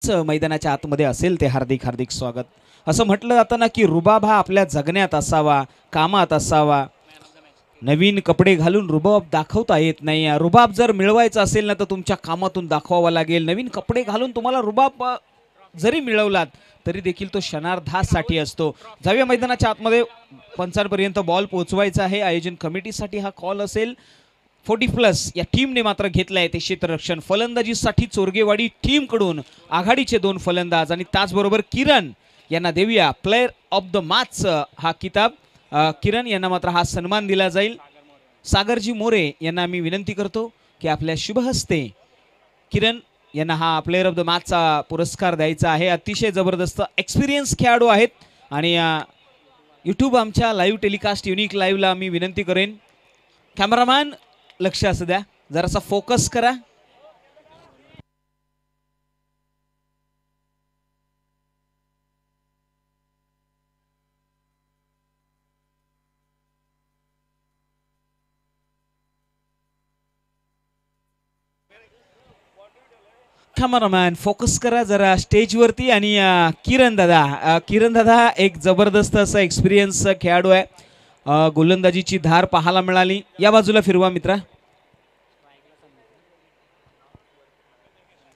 मैदानाच्या आतमध्ये असेल ते हार्दिक हार्दिक स्वागत. असं म्हटलं जातं ना की रुबाब हा आपल्या जगण्यात असावा, कामात असावा. नवीन कपडे घालून रुबाब दाखवता येत नाही. रुबाब जर मिळवायचा असेल ना तर तुमच्या कामातून दाखवावा लागेल. नवीन कपडे घालून तुम्हाला रुबाब जरी मिळवलात तरी देखील तो क्षणार्धासाठी असतो. जाऊया मैदानाच्या आतमध्ये. पंचांपर्यंत बॉल पोहोचवायचा आहे. आयोजन कमिटीसाठी हा कॉल असेल. 40+ या टीमने मात्र घेतलंय ते क्षेत्ररक्षण. फलंदाजीसाठी चोरगेवाडी टीम कडून आघाडीचे 2 फलंदाज आणि त्याचबरोबर किरण यांना देऊया प्लेयर ऑफ द मॅच हा किताब. किरण यांना मात्र हा सन्मान दिला जाईल. सागरजी मोरे यांना मी विनंती करतो की आपल्या शुभ हस्ते किरण यांना हा प्लेयर ऑफ द मॅचचा पुरस्कार द्यायचा आहे. अतिशय जबरदस्त एक्सपिरियन्स खेळाडू आहेत आणि यूट्यूब आमच्या लाईव्ह टेलिकास्ट युनिक लाईव्हला मी विनंती करेन कॅमेरामॅन लक्ष असू द्या, जरासा फोकस करा. कॅमेरामॅन फोकस करा जरा स्टेजवरती. आणि किरण दादा एक जबरदस्त असा एक्सपिरियन्स खेळाडू आहे. गोलंदाजीची धार पाहायला मिळाली. या बाजूला फिरवा मित्रा.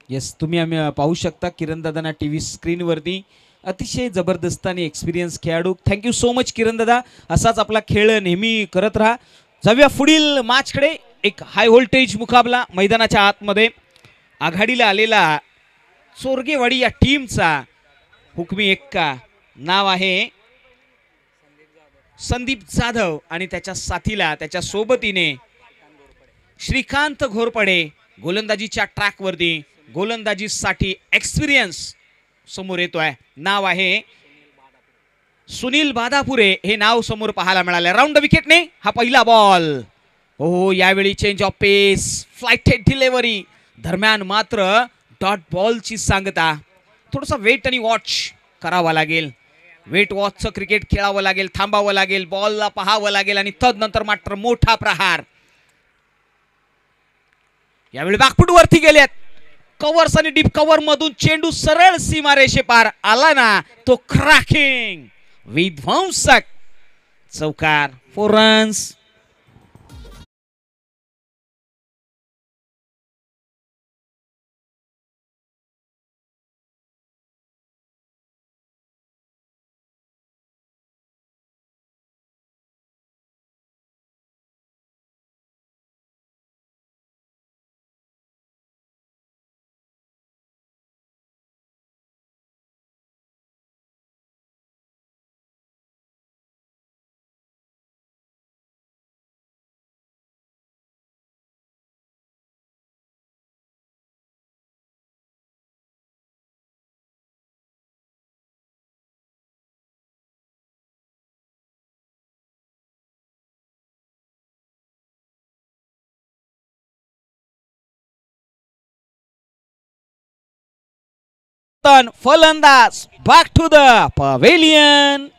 येस, तुम्ही आम्ही पाहू शकता किरण दादांना टीव्ही स्क्रीनवरती. अतिशय जबरदस्त आणि एक्सपिरियन्स खेळाडू. थँक्यू सो मच किरण दादा. असाच आपला खेळ नेहमी करत राहा. जाऊया पुढील मॅचकडे. एक हाय व्होल्टेज मुकाबला मैदानाच्या आतमध्ये. आघाडीला आलेला चोरगेवाडी या टीमचा हुकमी एक्का नाव आहे संदीप जाधव आणि त्याच्या साथीला त्याच्या सोबतीने श्रीकांत घोरपडे. गोलंदाजीच्या ट्रॅकवरती गोलंदाजीसाठी एक्सपिरियन्स समोर येतोय. नाव आहे सुनील बादापुरे. हे नाव समोर पाहायला मिळाले. राऊंड विकेटने हा पहिला बॉल. हो, यावेळी change of pace, flighted delivery दरम्यान मात्र डॉट बॉलची सांगता. थोडासा वेट आणि वॉच करावा लागेल. वेट वॉचचं क्रिकेट खेळावं लागेल. थांबावं लागेल. बॉलला पाहावं लागेल आणि तदनंतर मात्र मोठा प्रहार. यावेळी बॅकफूट वरती गेलेत. कव्हर्स आणि डीप कव्हर मधून चेंडू सरळ सीमारेषे पार आला ना तो क्रॅकिंग विध्वंसक चौकार. 4 रन्स. फलंदाज back to the pavilion.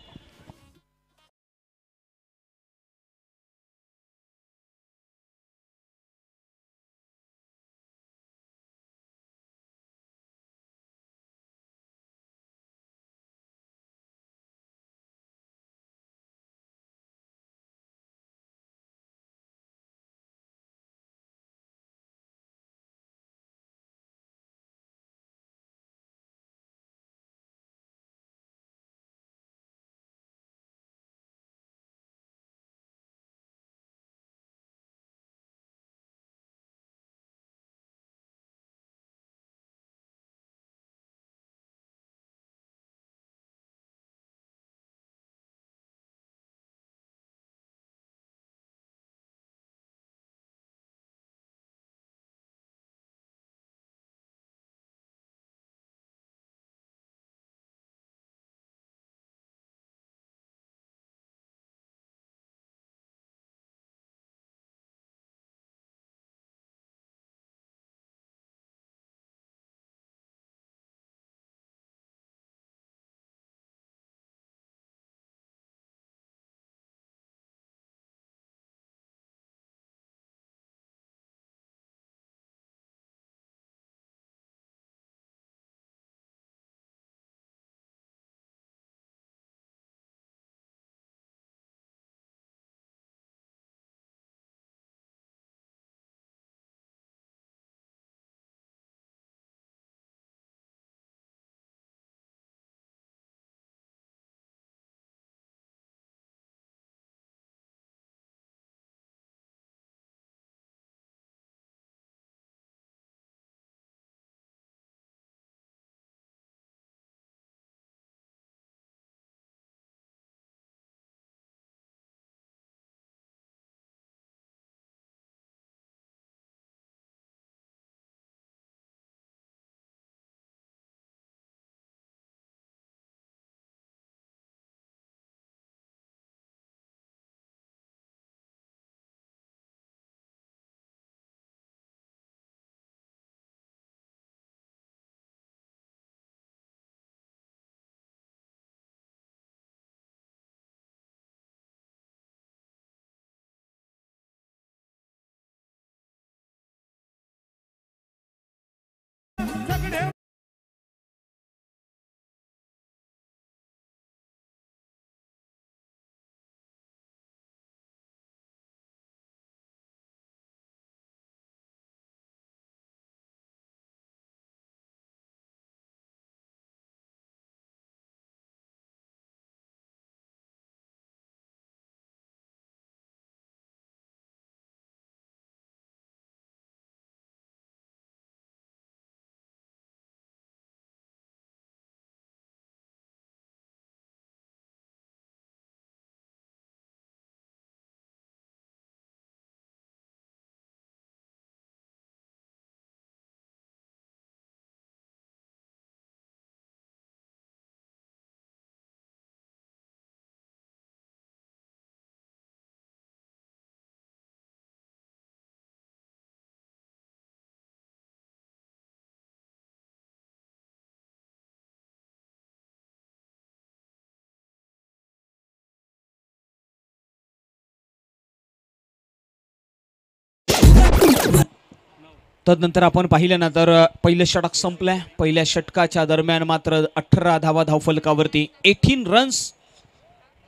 तदनंतर आपण पाहिलं ना तर पहिलं षटक संपलंय. पहिल्या षटकाच्या दरम्यान मात्र 18 धावा धावफलकावरती, 18 रन्स,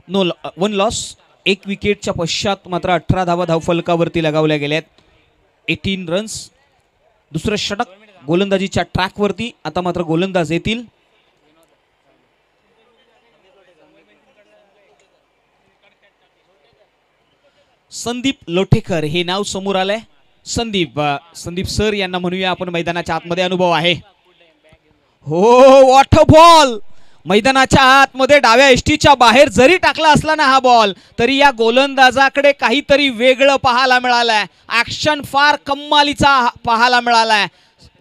नो 1 लॉस. एक विकेटच्या पश्चात मात्र 18 धावा धावफलकावरती लगावल्या गेल्यात. 18 रन्स. दुसरं षटक गोलंदाजीच्या ट्रॅकवरती. आता मात्र गोलंदाज येतील. संदीप लोठेकर हे नाव समोर आलंय. संदीप सर यांना म्हणूया आपण. मैदानाच्या आतमध्ये अनुभव आहे. हो, वॉट अ बॉल. मैदानाच्या आतमध्ये डाव्या एष्टीच्या बाहेर जरी टाकला असला ना हा बॉल, तरी या गोलंदाजाकडे काहीतरी वेगळं पाहायला मिळालंय. ऍक्शन फार कम्मालीचा पाहायला मिळालाय.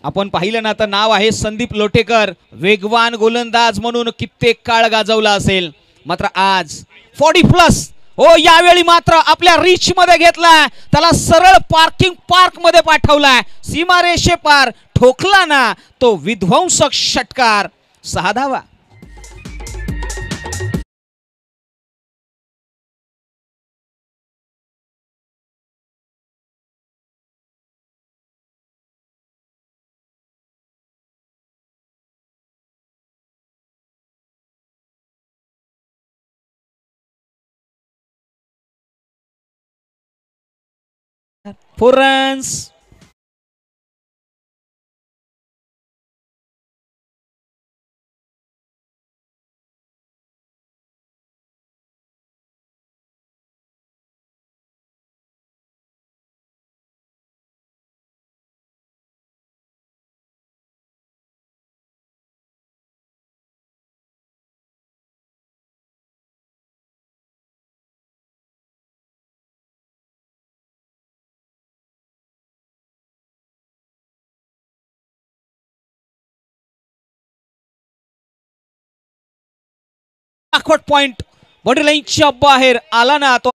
आपण पाहिलं ना तर नाव आहे संदीप लोठेकर. वेगवान गोलंदाज म्हणून कित्येक काळ गाजवला असेल. मात्र आज 40+. हो, यावेळी मात्र आपल्या रीच मध्ये घेतलाय. त्याला सरळ पार्किंग पार्क मध्ये पाठवलाय. सीमारेषे पार ठोकला ना तो विध्वंसक षटकार. 6 धावा. Four runs. पॉइंट बॉडी लाईनच्या बाहेर आला ना तो.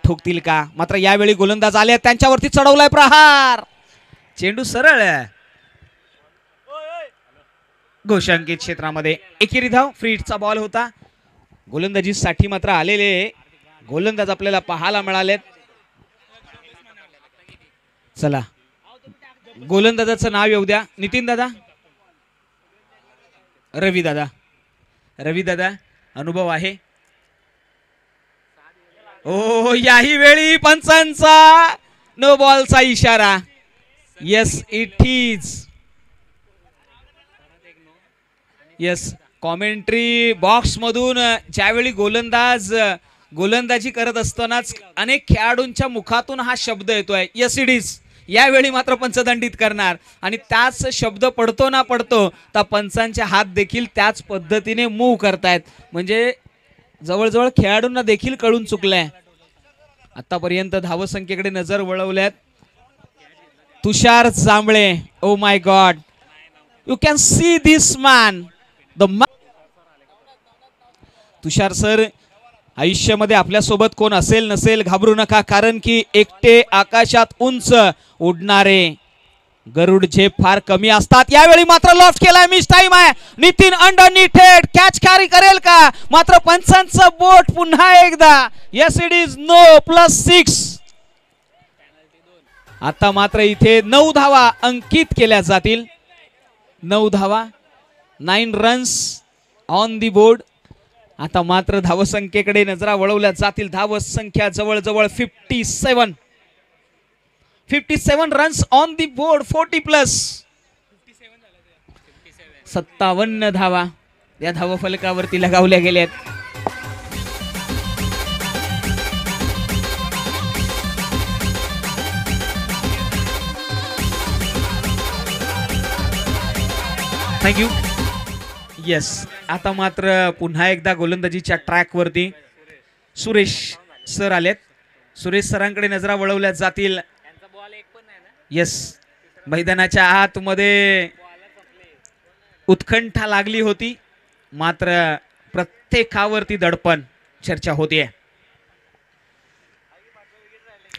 ठोकतील का. मात्र यावेळी गोलंदाज आले, त्यांच्यावरती चढवलाय प्रहार. चेंडू सरळ घोषांकित क्षेत्रामध्ये. एकेरी धाव. फ्री हिटचा बॉल होता. गोलंदाजीसाठी मात्र आलेले गोलंदाज आपल्याला पाहायला मिळालेत. चला गोलंदाजाचं नाव येऊ द्या. नितीन दादा, रवी दादा. रवी दादा अनुभव आहे. ओ याही वेळी पंचांचा नो बॉलचा इशारा. Yes it is. Yes commentary box मधून ज्यावेळी गोलंदाजी करत असतानाच अनेक खेळाडूंच्या मुखातून हा शब्द येतोय, येस इट इज. यावेळी मात्र पंचदंडित करणार आणि त्याच शब्द पडतो ना पडतो तर पंचांचे हात देखील त्याच पद्धतीने मूव्ह करतायत. म्हणजे जवळजवळ खेळाडूंना देखील कळून चुकलंय. आतापर्यंत धावसंख्येकडे नजर वळवल्यात Tushar Jambhale. Oh my god, you can see this man. Tushar sir, आयुष्यामध्ये आपल्यासोबत कोण असेल नसेल घाबरू नका, कारण की एकटे आकाशात उंच उडणारे गरुड झेप फार कमी असतात. यावेळी मात्र लॉफ्ट केलाय, मिस टाइम आहे. Nitin underneath head catch carry करेल का? मात्र पंचांचं बोट पुन्हा एकदा. Yes it is no +6. आता मात्र इथे 9 धावा अंकित केल्या जातील. 9 धावा, 9 रन्स ऑन दी बोर्ड. आता मात्र धावसंख्येकडे नजरा वळवल्या जातील. धावसंख्या जवळजवळ 57 रन्स ऑन दी बोर्ड. 40+. 57 धावा या धावफलकावरती लगावल्या गेल्यात. थँक्यू. येस आता मात्र पुन्हा एकदा गोलंदाजीच्या ट्रॅक वरती सुरेश सर आलेत. सुरेश सरांकडे नजरा वळवल्या जातील. येस मैदानाच्या आतमध्ये उत्कंठा लागली होती, मात्र प्रत्येकावरती दडपण चर्चा होतीये.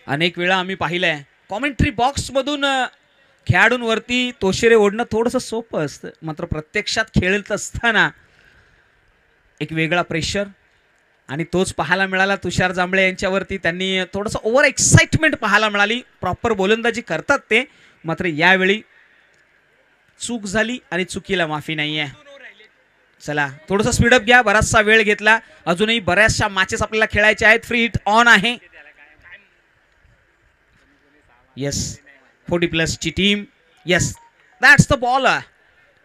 अनेक वेळा आम्ही पाहिलंय कॉमेंट्री बॉक्स मधून खेळाडूंवरती तोशेरे ओढणं थोडंसं सोपं असतं, मात्र प्रत्यक्षात खेळत असताना एक वेगळा प्रेशर आणि तोच पाहायला मिळाला तुषार जांभळे यांच्यावरती. त्यांनी थोडंसं ओव्हर एक्साइटमेंट पाहायला मिळाली. प्रॉपर गोलंदाजी करतात ते, मात्र यावेळी चूक झाली आणि चुकीला माफी नाहीये. चला थोडंसं स्पीडअप घ्या, बराचसा वेळ घेतला. अजूनही बऱ्याचशा मॅचेस आपल्याला खेळायच्या आहेत. फ्री हिट ऑन आहे. येस 40+ ची team. Yes that's the ball.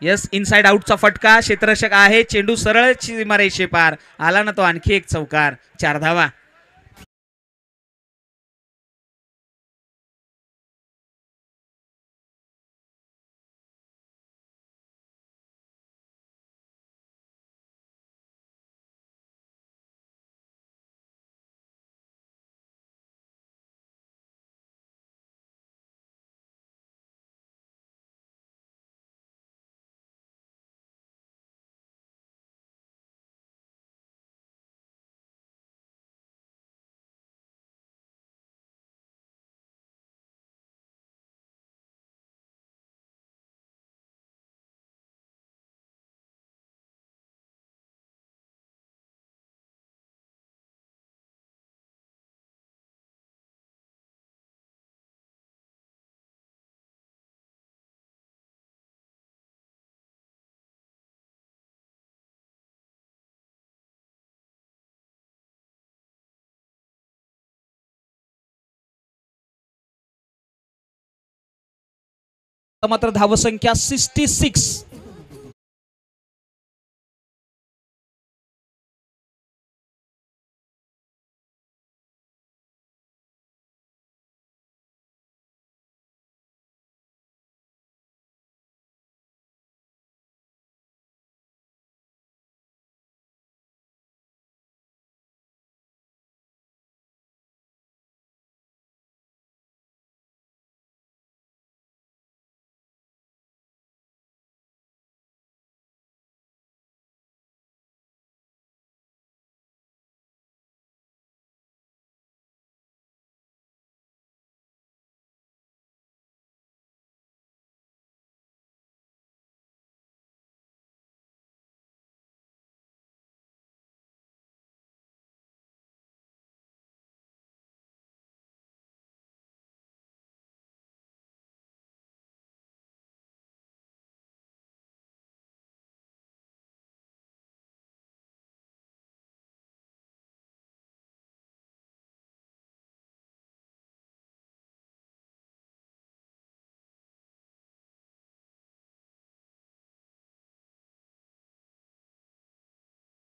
Yes inside आउटचा फटका, क्षेत्ररक्षक आहे, चेंडू सरळ सीमारेषे पार आला ना तो आणखी एक चौकार. 4 धावा. मात्र धावसंख्या 66.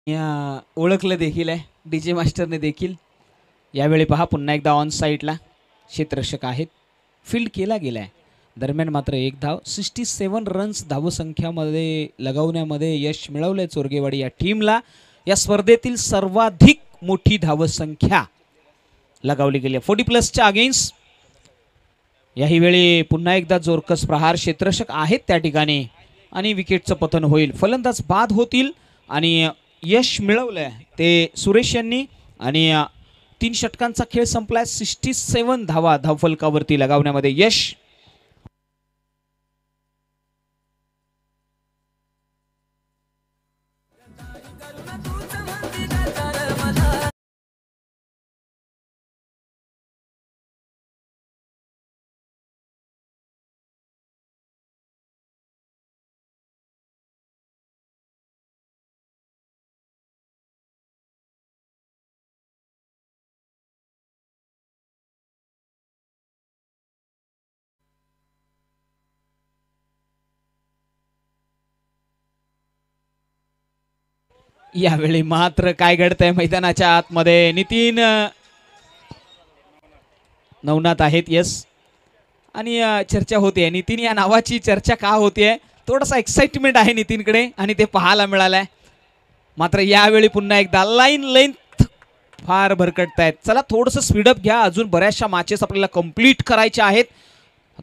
ओळखलं देखील आहे डीजे मास्टरने देखील. यावेळी पहा पुन्हा एकदा ऑन साईडला क्षेत्ररक्षक आहेत. फील्ड केला गेला आहे. दरम्यान मात्र एक धाव. 67 रन्स धावसंख्यामध्ये लगावण्यामध्ये यश मिळवलंय चोरगेवाडी या टीमला. या स्पर्धेतील सर्वाधिक मोठी धावसंख्या लगावली गेली आहे 40+च्या अगेन्स्ट. याही वेळी पुन्हा एकदा जोरकस प्रहार. क्षेत्ररक्षक आहेत त्या ठिकाणी आणि विकेटचं पतन होईल. फलंदाज बाद होतील आणि यश मिळवलंय ते सुरेश यांनी आणि 3 षटकांचा खेळ संपलाय. 67 धावा धावफलकावरती लगावण्यामध्ये यश. यावेळी मात्र काय घडतंय मैदानाच्या आतमध्ये. नितीन नवनाथ आहेत यस आणि चर्चा होते. नितीन या नावाची चर्चा का होतीये. थोडासा एक्साइटमेंट आहे नितीनकडे आणि ते पाहायला मिळालंय. मात्र यावेळी पुन्हा एकदा लाईन लेंथ फार भरकटतायत. चला थोडंसं स्पीडअप घ्या. अजून बऱ्याचशा मॅचेस आपल्याला कंप्लीट करायच्या आहेत.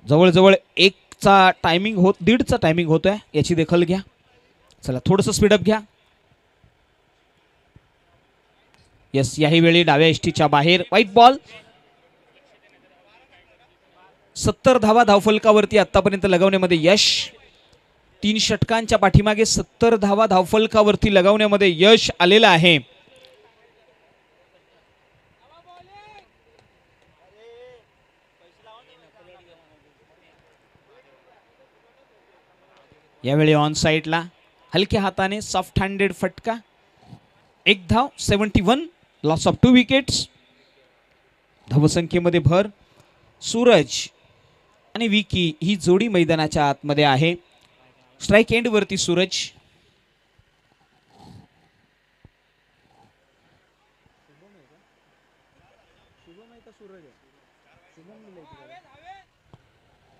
जवळजवळ 1चा टायमिंग 1:30चा टायमिंग होतोय. याची दखल घ्या. चला थोडंसं स्पीडअप घ्या. यस याही वेळी डाव्या एष्टीच्या बाहेर व्हाईट बॉल. 70 धावा धावफलकावरती आतापर्यंत लगावण्यामध्ये यश. 3 षटकांच्या पाठीमागे 70 धावा धावफलकावरती लगावण्यामध्ये यश आलेलं आहे. यावेळी ऑन साइडला हलक्या हाताने सॉफ्ट हँडेड फटका. 1 धाव. 71 लॉस ऑफ 2 विकेट्स. धावसंख्येमध्ये भर. सूरज आणि विकी ही जोडी मैदानाच्या आतमध्ये आहे. स्ट्राइक एंड वरती सूरज.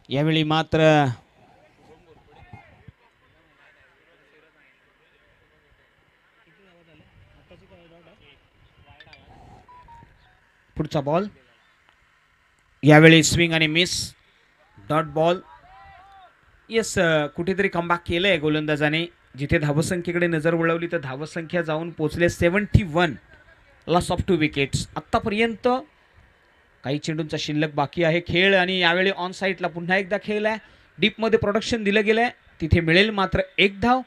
यावेळी मात्र पुढचा बॉल. यावेळी स्विंग आणि मिस. Dot ball. येस कुठेतरी कमबॅक केलंय गोलंदाजाने. जिथे धावसंख्येकडे नजर वळवली तर धावसंख्या जाऊन पोहोचले 71. Loss of 2 wickets. आत्तापर्यंत काही चेंडूंचा शिल्लक बाकी आहे खेळ आणि यावेळी ऑन साईडला पुन्हा एकदा खेळ आहे. डीपमध्ये प्रोडक्शन दिलं गेलंय. तिथे मिळेल मात्र 1 धाव.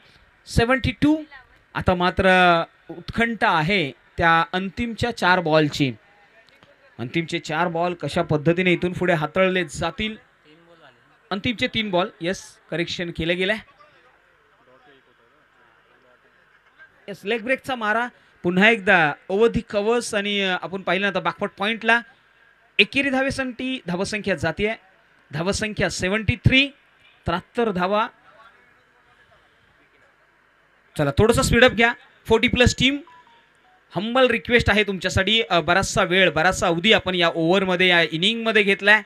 72. आता मात्र उत्कंठ आहे त्या अंतिमच्या 4 बॉलची. अंतिमचे 4 बॉल कशा पद्धतीने इथून पुढे हाताळले जातील. अंतिमचे 3 बॉल. यस करेक्शन केलं गेलंय. यस लेग ब्रेकचा मारा. पुन्हा एकदा अवधी कवच आणि आपण पाहिलं आता बॅकवर्ड पॉइंटला. एकेरी धावेसाठी धावसंख्या जाते. धावसंख्या 73. 73 धावा. चला थोडंसं स्पीडअप घ्या. 40+ टीम. हंबल रिक्वेस्ट आहे तुमच्यासाठी. बराचसा वेळ बराचसा अवधी आपण या ओव्हरमध्ये या इनिंगमध्ये घेतलाय.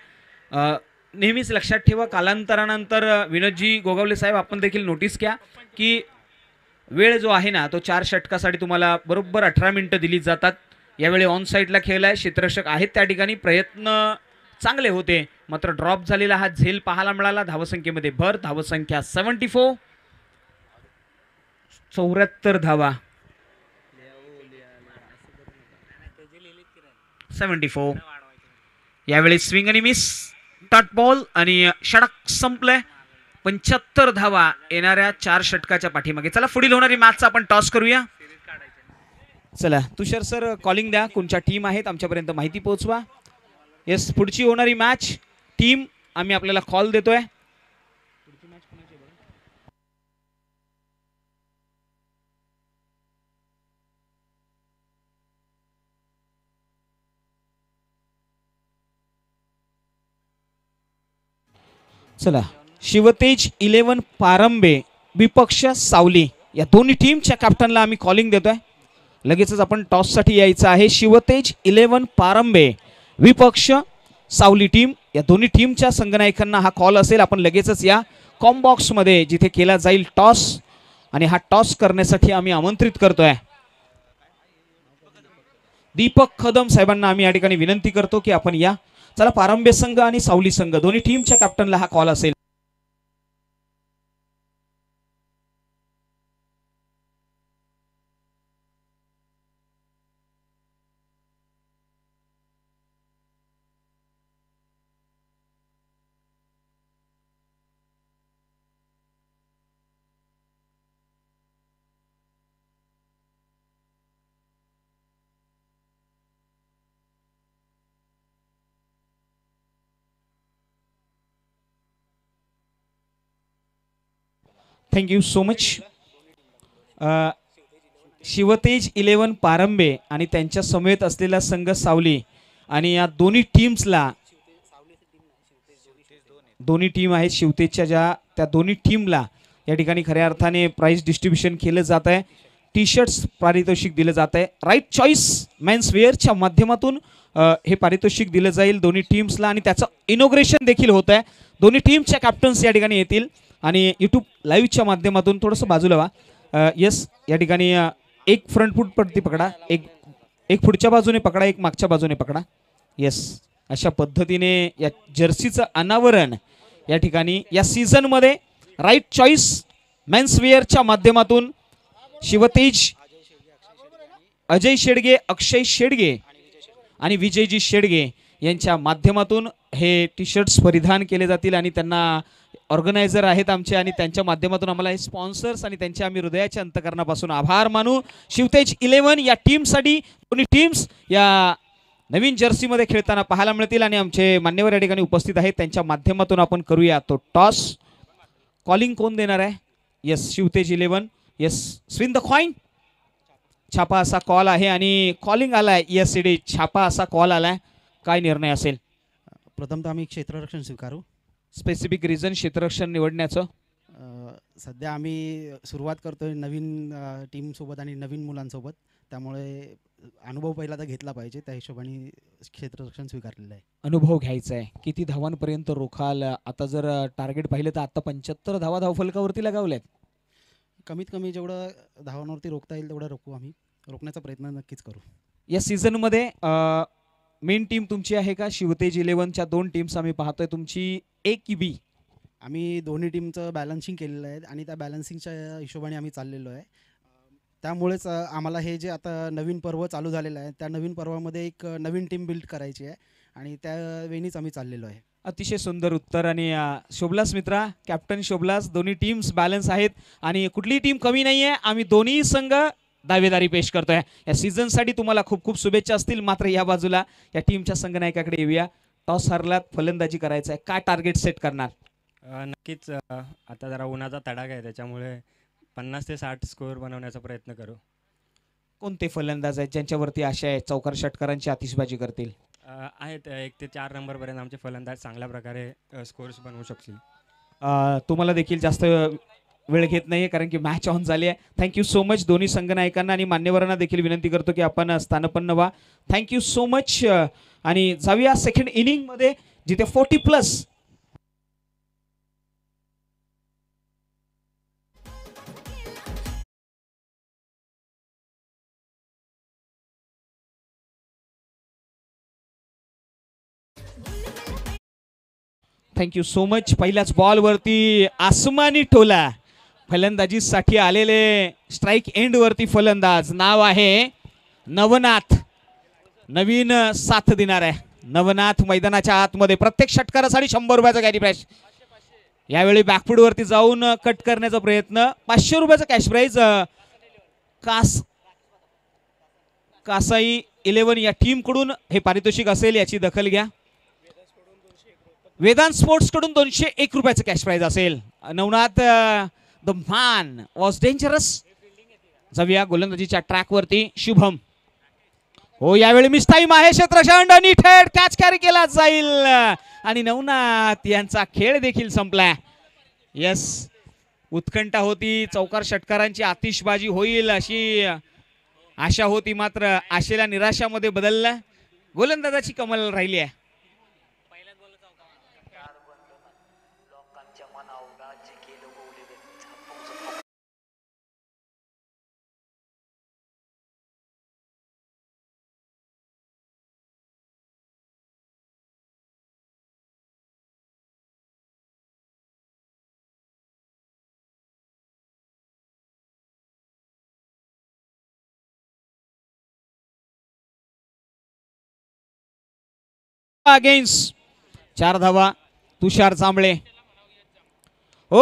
नेहमीच लक्षात ठेवा कालांतरानंतर विनोदजी गोगावले साहेब आपण देखील नोटीस घ्या की वेळ जो आहे ना तो 4 षटकासाठी तुम्हाला बरोबर 18 मिनिटं दिली जातात. यावेळी ऑन साईडला खेळलाय. क्षेत्ररक्षक आहेत त्या ठिकाणी. प्रयत्न चांगले होते मात्र ड्रॉप झालेला हा झेल पाहायला मिळाला. धावसंख्येमध्ये भर. धावसंख्या 74. 74 धावा. 74. यावेळी स्विंग आणि मिस. डॉट बॉल आणि षटक संपलंय. 75 धावा येणाऱ्या 4 षटकाच्या पाठीमागे. चला पुढील होणारी मॅचचा आपण टॉस करूया. चला तुषार सर कॉलिंग द्या. कोणत्या टीम आहेत आमच्यापर्यंत माहिती पोहोचवा. येस पुढची होणारी मॅच टीम आम्ही आपल्याला कॉल देतोय. चला शिवतेज 11 पारंबे विपक्ष सावली या दोन्ही टीमच्या कॅप्टनला आम्ही कॉलिंग देतोय. लगेचच आपण टॉससाठी यायचं आहे. शिवतेज 11 पारंबे विपक्ष सावली टीम, या दोन्ही टीमच्या संघनायकांना हा कॉल असेल. आपण लगेचच या कॉम्बॉक्स मध्ये जिथे केला जाईल टॉस, आणि हा टॉस करण्यासाठी आम्ही आमंत्रित करतोय दीपक कदम साहेबांना. आम्ही या ठिकाणी विनंती करतो की आपण या. चला, पारंबे संघ आणि सावली संघ दोन्ही टीमच्या कॅप्टनला हा कॉल असेल. Thank you so much. Shivtej 11 Parambe आणि त्यांच्या समेत असलेला संघ सावली, आणि या दोन्ही टीम्सला, दोन्ही टीम आहेत शिवतेजच्या ज्या, त्या दोन्ही टीमला या ठिकाणी खऱ्या अर्थाने प्राइज डिस्ट्रीब्युशन केलं जात आहे. टी शर्ट्स पारितोषिक दिलं जात आहे. राईट चॉईस मेन्स वेअरच्या माध्यमातून हे पारितोषिक दिलं जाईल दोन्ही टीम्सला, आणि त्याचं इनॉग्रेशन देखील होत आहे. दोन्ही टीमच्या कॅप्टन्स या ठिकाणी येतील आणि यूट्यूब लाईव्हच्या माध्यमातून थोडंसं बाजूला व्हा. येस, या ठिकाणी एक फ्रंट फूट पडती पकडा, एक पुढच्या बाजूने पकडा, एक मागच्या बाजूने पकडा. येस, अशा पद्धतीने या जर्सीचं अनावरण या ठिकाणी या सीझन मध्ये राईट चॉईस मेन्स वेअरच्या माध्यमातून शिवतेज अजय शेडगे, अक्षय शेडगे आणि विजयजी शेडगे यांच्या माध्यमातून हे टी शर्ट्स परिधान केले जातील, आणि त्यांना ऑर्गनायझर आहेत आमचे, आणि त्यांच्या माध्यमातून आम्हाला हे स्पॉन्सर्स आणि त्यांचे आम्ही हृदयाच्या अंतकरणापासून आभार मानू. शिवतेज 11 या टीमसाठी दोन्ही टीम्स या नवीन जर्सीमध्ये खेळताना पाहायला मिळतील, आणि आमचे मान्यवर या ठिकाणी उपस्थित आहेत. त्यांच्या माध्यमातून आपण करूया तो टॉस. कॉलिंग कोण देणार आहे? Yes, Shivtej 11. Yes, spin the coin. छापा असा कॉल आहे आणि कॉलिंग आलाय. येस, इट इज छापा असा कॉल आलाय. काय निर्णय असेल? प्रथमतः आम्ही क्षेत्ररक्षण स्वीकारू. स्पेसिफिक रिझन क्षेत्ररक्षण निवडण्याचं? सध्या आम्ही सुरुवात करतोय नवीन टीमसोबत आणि नवीन मुलांसोबत, त्यामुळे अनुभव पहिला तर घेतला पाहिजे, त्या हिशोबाने क्षेत्ररक्षण स्वीकारलेलं आहे. अनुभव घ्यायचा आहे. किती धावांपर्यंत रोखाल? आता जर टार्गेट पाहिलं तर आता 75 धावा धावफलकावरती लगावल्यात. कमीत कमी जेवढं धावांवरती रोखता येईल तेवढं रोखू. आम्ही रोखण्याचा प्रयत्न नक्कीच करू. या सीझनमध्ये मेन टीम तुमची आहे का? शिवतेज 11च्या दोन टीम्स आम्ही पाहतोय, तुमची ए की बी? आम्ही दोन्ही टीमचं बॅलन्सिंग केलेलं आहे आणि त्या बॅलन्सिंगच्या हिशोबाने आम्ही चाललेलो आहे. त्यामुळेच आम्हाला हे जे आता नवीन पर्व चालू झालेलं आहे, त्या नवीन पर्वामध्ये एक नवीन टीम बिल्ड करायची आहे, आणि त्यावेळीच आम्ही चाललेलो आहे. अतिशय सुंदर उत्तर. आणि शोभलास मित्रा, कॅप्टन शोभलास, दोन्ही टीम्स बॅलन्स आहेत आणि कुठली टीम कमी नाही आहे. आम्ही दोन्ही संघ दावेदारी पेश करतोय. या सीझनसाठी तुम्हाला खूप खूप शुभेच्छा असतील. मात्र या बाजूला या टीमच्या संघनायकाकडे येऊया. टॉस हरलात, फलंदाजी करायचं आहे, काय टार्गेट सेट करणार? नक्कीच आता जरा उन्हाचा तडाखा आहे, त्याच्यामुळे 50 ते 60 स्कोअर बनवण्याचा प्रयत्न करू. कोणते फलंदाज आहेत ज्यांच्यावरती आशा आहे चौकार षटकारांची आतिषबाजी करतील? आहेत 1 ते 4 नंबरपर्यंत आमचे फलंदाज चांगल्या प्रकारे स्कोअर्स बनवू शकतील. तुम्हाला देखील जास्त वेळ घेत नाहीये कारण की मॅच ऑन झाली आहे. थँक्यू सो मच दोन्ही संघनायकांना, आणि मान्यवरांना देखील विनंती करतो की आपण स्थानपन्न व्हा. Thank you so much. आणि जाऊया सेकंड इनिंगमध्ये जिथे 40+. Thank you so much. पहिल्याच बॉलवरती आसमानी टोला. फलंदाजीसाठी आलेले स्ट्राईक एंड वरती फलंदाज, नाव आहे नवनाथ. नवीन साथ देणार आहे नवनाथ. मैदानाच्या आतमध्ये प्रत्येक षटकारासाठी 100 रुपयाचा कॅरी प्राइज. यावेळी बॅकफूट वरती जाऊन कट करण्याचा प्रयत्न. 500 रुपयाचा कॅश प्राइज. कासाई 11 या टीम कडून हे पारितोषिक असेल, याची दखल घ्या. वेदांत स्पोर्ट्स कडून 201 रुपयाचं कॅश प्राइज असेल. Navnath the man was dangerous. जाऊया गोलंदाजीच्या ट्रॅक वरती. शुभम. हो, यावेळी मिस टाइम आहे. क्षेत्ररक्षण आणि थेट कॅच कॅरी केला जाईल, आणि नवनाथ यांचा खेळ देखील संपला. यस, उत्कंठा होती, चौकार षटकारांची आतिषबाजी होईल अशी आशा होती मात्र आशेला निराशामध्ये बदलला. गोलंदाजाची कमाल राहिली आहे. अगेन्स्ट 4 धावा तुषार जांभळे. हो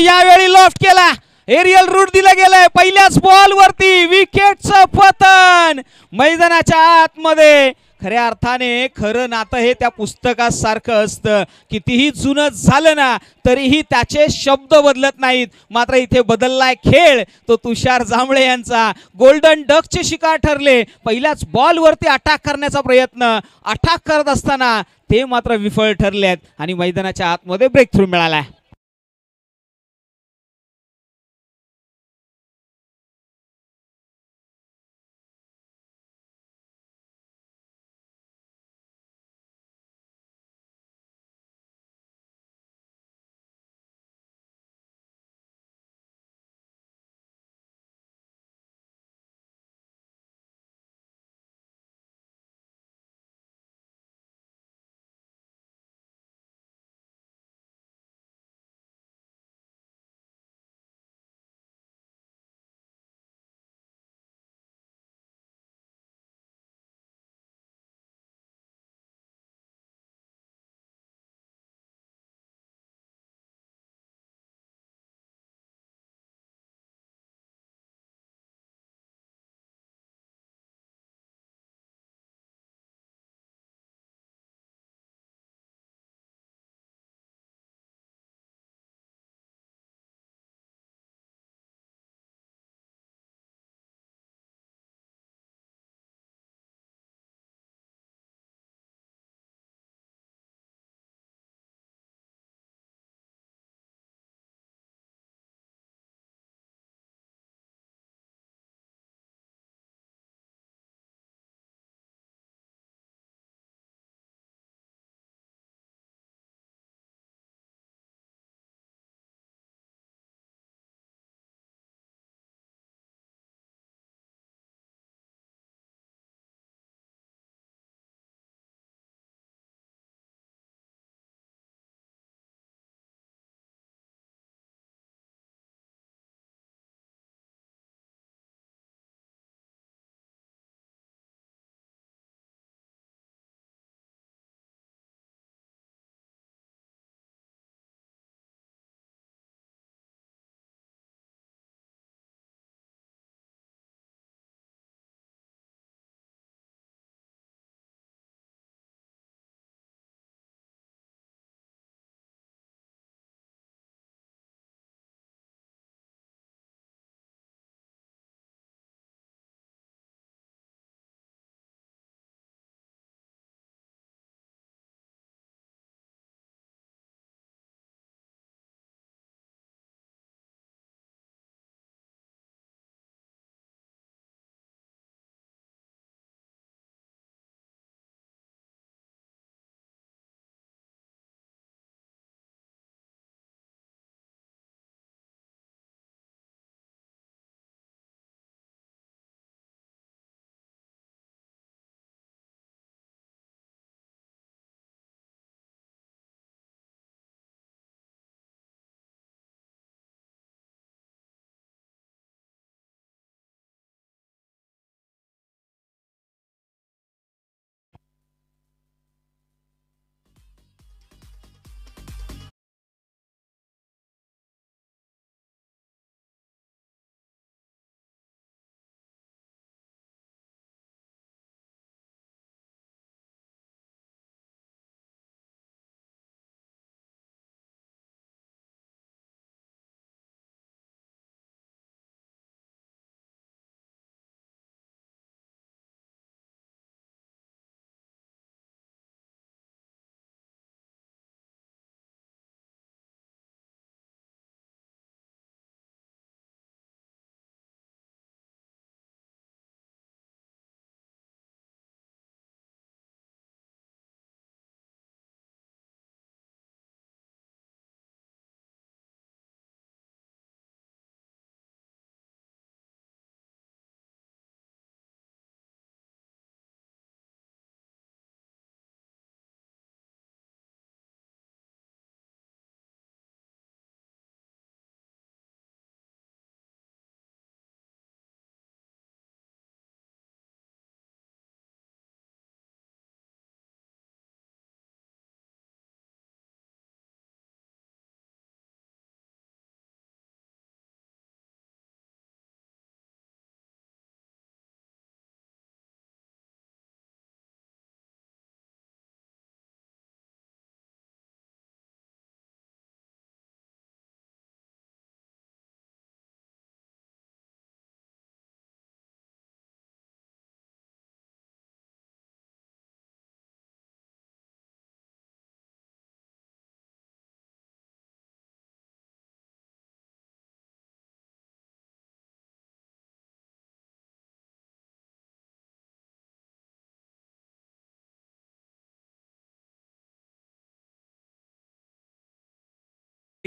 यावेळी लॉफ्ट केला. एरियल रूट दिला गेलाय. पहिल्याच बॉल वरती विकेटचं पतन मैदानाच्या आतमध्ये. खऱ्या अर्थाने खरं नातं हे त्या पुस्तकासारखं असतं. कितीही जुनं झालं ना तरीही त्याचे शब्द बदलत नाहीत. मात्र इथे बदललाय खेळ तो तुषार जांभळे यांचा. गोल्डन डकचे शिकार ठरले. पहिल्याच बॉल वरती अटॅक करण्याचा प्रयत्न अटॅक करत असताना ते मात्र विफळ ठरलेत आणि मैदानाच्या आतमध्ये ब्रेक थ्रू मिळाला.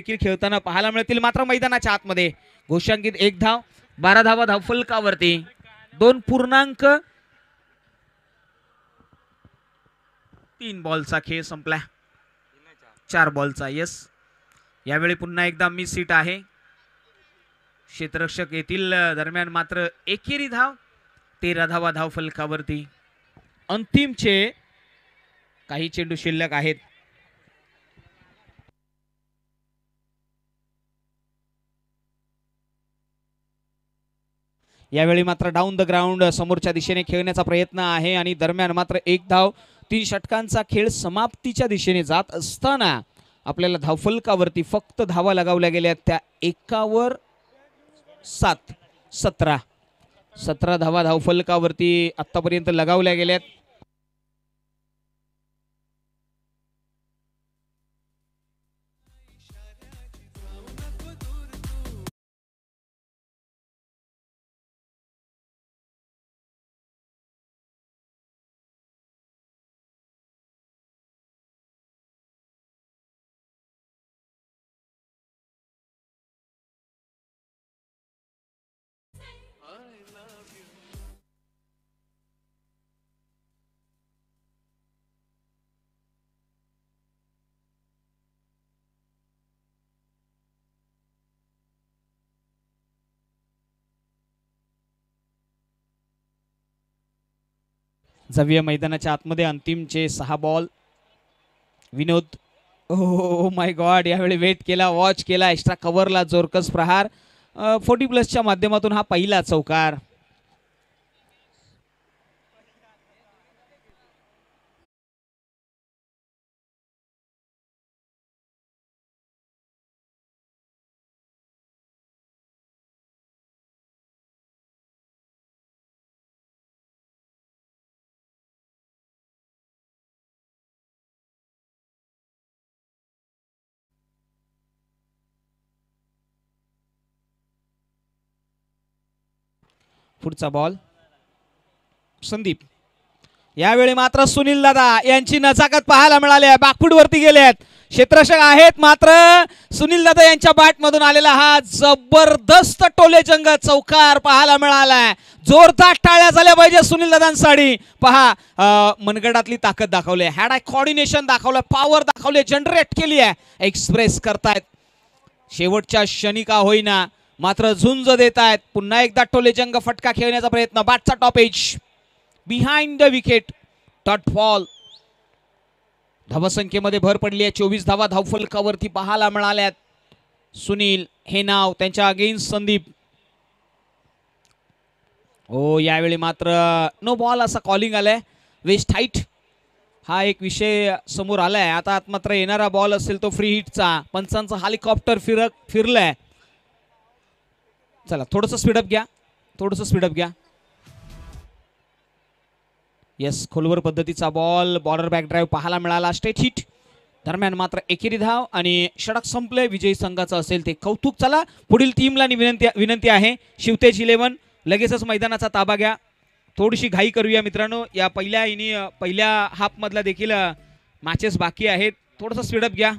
देखील खेळताना पाहायला मिळतील. मात्र मैदानाच्या आतमध्ये घोषांकित 1 धाव, 12 धावा धावफलकावरती. 2.3 बॉलचा खेळ संपला. 4 बॉलचा. यस, यावेळी पुन्हा एकदा मिस हिट आहे. क्षेत्ररक्षक येथील दरम्यान मात्र एकेरी धाव, 13 धावा धावफलकावरती. अंतिमचे काही चेंडू शिल्लक आहेत. यावेळी मात्र डाऊन द ग्राउंड समोरच्या दिशेने खेळण्याचा प्रयत्न आहे आणि दरम्यान मात्र 1 धाव, 3 षटकांचा खेळ समाप्तीच्या दिशेने जात असताना आपल्याला धावफलकावरती फक्त धावा लगावल्या गेल्या त्या 1 7 17 धावा धावफलकावरती आतापर्यंत लगावल्या गेल्यात. जाऊया मैदानाच्या आतमध्ये. अंतिमचे 6 ball. Vinod, O my God, यावेळी वेट केला, वॉच केला, एक्स्ट्रा कव्हरला जोरकस प्रहार. 40+ माध्यमातून हा पहिला चौकार. पुढचा बॉल. संदीप, यावेळी मात्र सुनील दादा यांची नजाकत पाहायला मिळाली आहे. बॅकफूट वरती गेलेत, क्षेत्ररक्षक आहेत, मात्र सुनील दादा यांच्या बॅट मधून आलेला हा जबरदस्त टोलेजंग चौकार पाहायला मिळालाय. जोरदार टाळ्या झाल्या पाहिजे सुनील दादांसाठी. पहा, मनगडातली ताकद दाखवली, हॅड आय कोऑर्डिनेशन दाखवलं, पॉवर दाखवले, जनरेट केली आहे, एक्सप्रेस करतायत. शेवटच्या क्षणी का होईना मात्र झुंज देत आहेत. पुन्हा एकदा टोलेजंग फटका खेळण्याचा प्रयत्न. बॅटचा top edge behind the wicket, dot ball. धावसंख्येमध्ये भर पडली आहे. 24 धावा धावफलकावरती पाहायला मिळाल्यात. सुनील हे नाव, त्यांच्या अगेन्स्ट संदीप. हो, यावेळी मात्र नो बॉल असा कॉलिंग आलाय. वेस्ट हाईट हा एक विषय समोर आलाय. आता आत मात्र येणारा बॉल असेल तो फ्री हिटचा. पंचांचा हेलिकॉप्टर फिरलाय. चला, थोडंसं स्पीडअप घ्या, थोडंसं स्पीडअप घ्या. येस, खोलवर पद्धतीचा बॉल, बॉर्डर बॅक ड्राईव्ह पाहायला मिळाला. स्ट्रेट हिट दरम्यान मात्र एकेरी धाव आणि षटक संपले. विजयी संघाचं असेल ते कौतुक. चला, पुढील टीमला विनंती आहे. शिवतेज 11 लगेचच मैदानाचा ताबा घ्या. थोडीशी घाई करूया मित्रांनो. या पहिल्या हाफ मधला देखील मॅचेस बाकी आहेत. थोडंसं स्पीडअप घ्या.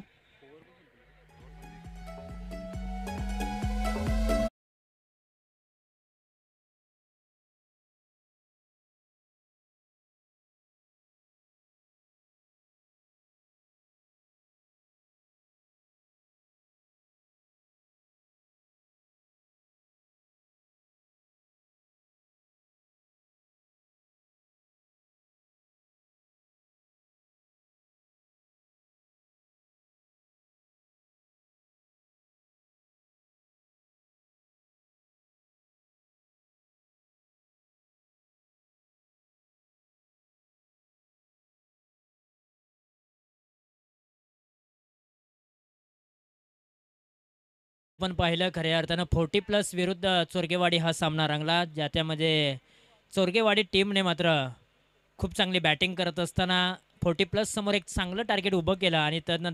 पण पाहिलं खऱ्या अर्थानं 40+ विरुद्ध चोरगेवाडी हा सामना रंगला. ज्यामध्ये चोरगेवाडी टीमने मात्र खूप चांगली बॅटिंग करत असताना 40+ समोर एक चांगलं टार्गेट उभं केलं आणि त्यानंतर